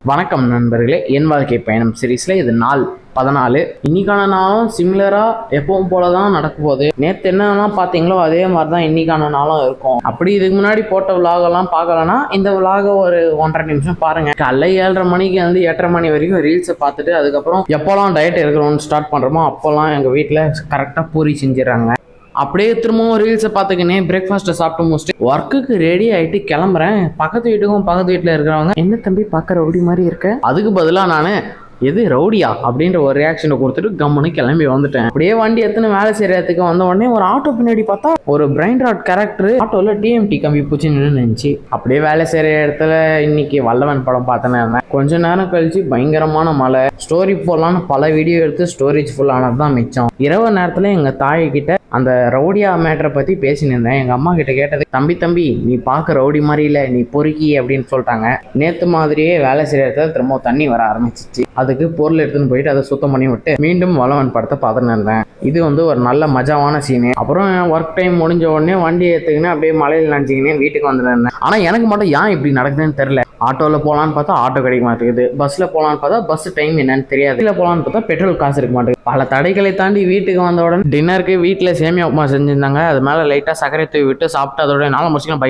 வணக்கம் நண்பர்களே, என் வாழ்க்கை பயணம் சீரீஸ்ல இது நாள் 14. இன்னைக்கான நாளும் சிமிலரா எப்பவும் போலதான் நடக்க போகுது. நேற்று என்னெல்லாம் பார்த்தீங்களோ அதே மாதிரி தான் இன்னைக்கான நாளும் இருக்கும். அப்படி இதுக்கு முன்னாடி போட்ட விலாகெல்லாம் பார்க்கலன்னா இந்த விலாக ஒரு 1.5 நிமிஷம் பாருங்க. காலைல 7:30 மணிக்கு 8:30 மணி வரைக்கும் ரீல்ஸை பார்த்துட்டு அதுக்கப்புறம் எப்போல்லாம் டயட் எடுக்கணும்னு ஸ்டார்ட் பண்றோமோ அப்போல்லாம் எங்க வீட்டில் கரெக்டாக பூரி செஞ்சிடறாங்க. அப்படியே திரும்பவும் ரீல்ஸை பார்த்துக்கினே பிரேக்ஃபாஸ்ட்டை சாப்பிட்டு முடிச்சுட்டு ஒர்க்குக்கு ரெடி ஆகிட்டு கிளம்புறேன். பக்கத்து வீட்டில் இருக்கிறவங்க என்ன தம்பி பார்க்க ரவுடி மாதிரி இருக்க, அதுக்கு பதிலாக நான் எது ரவுடியா அப்படின்ற ஒரு ரியாக்ஷனை கொடுத்துட்டு கம்முன்னு கிளம்பி வந்துட்டேன். அப்படியே வண்டி எத்தனை வேலை செய்யறதுக்கு வந்த உடனே ஒரு ஆட்டோ பின்னாடி பார்த்தா ஒரு பிரைன் ராட் கேரக்டர் ஆட்டோவில் டிஎம்டி கம்பி பூச்சி நின்றுச்சு. அப்படியே வேலை செய்கிற இடத்துல இன்னைக்கு வல்லவன் படம் பார்த்தேன்னு இருந்தேன். கொஞ்ச நேரம் கழிச்சு பயங்கரமான மழை. ஸ்டோரி போடலான்னு பல வீடியோ எடுத்து ஸ்டோரேஜ் ஃபுல்லானது தான் மிச்சம். இரவு நேரத்தில் எங்கள் தாய்கிட்ட அந்த ரவுடியா மேட்டரை பற்றி பேசினிருந்தேன். எங்கள் அம்மா கிட்ட கேட்டது, தம்பி நீ பார்க்க ரவுடி மாதிரி இல்லை, நீ பொறுக்கி அப்படின்னு சொல்லிட்டாங்க. நேற்று மாதிரியே வேலை செய்கிற இடத்துல திரும்ப தண்ணி வர ஆரம்பிச்சிச்சு. அதுக்கு பொருள் எடுத்துன்னு போயிட்டு அதை சுத்தம் பண்ணி விட்டு மீண்டும் வல்லவன் படத்தை பார்த்துன்னு இருந்தேன். இது ஒரு நல்ல மஜாவான சீனு. அப்புறம் ஒர்க் டைம் முடிஞ்ச உடனே வண்டி எடுத்துக்கினே அப்படியே மலையில் நினச்சிக்கினே வீட்டுக்கு வந்துருந்தேன். ஆனால் எனக்கு மட்டும் ஏன் இப்படி நடக்குதுன்னு தெரியல. ஆட்டோவில் போகலான்னு பார்த்தா ஆட்டோ கிடைக்க மாட்டேங்குது, பஸ்ஸில் போகலான்னு பார்த்தா பஸ் டைம் என்னன்னு தெரியாது, இதில் போகலான்னு பார்த்தா பெட்ரோல் காசு இருக்க மாட்டேங்குது. பல தடைகளை தாண்டி வீட்டுக்கு வந்த உடனே டின்னருக்கு வீட்டில் சேமியா உப்புமா செஞ்சுருந்தாங்க. அது மேலே லைட்டாக சர்க்கரை தூவி விட்டு சாப்பிட்டு அதோட 4 முடிச்சுக்கலாம்.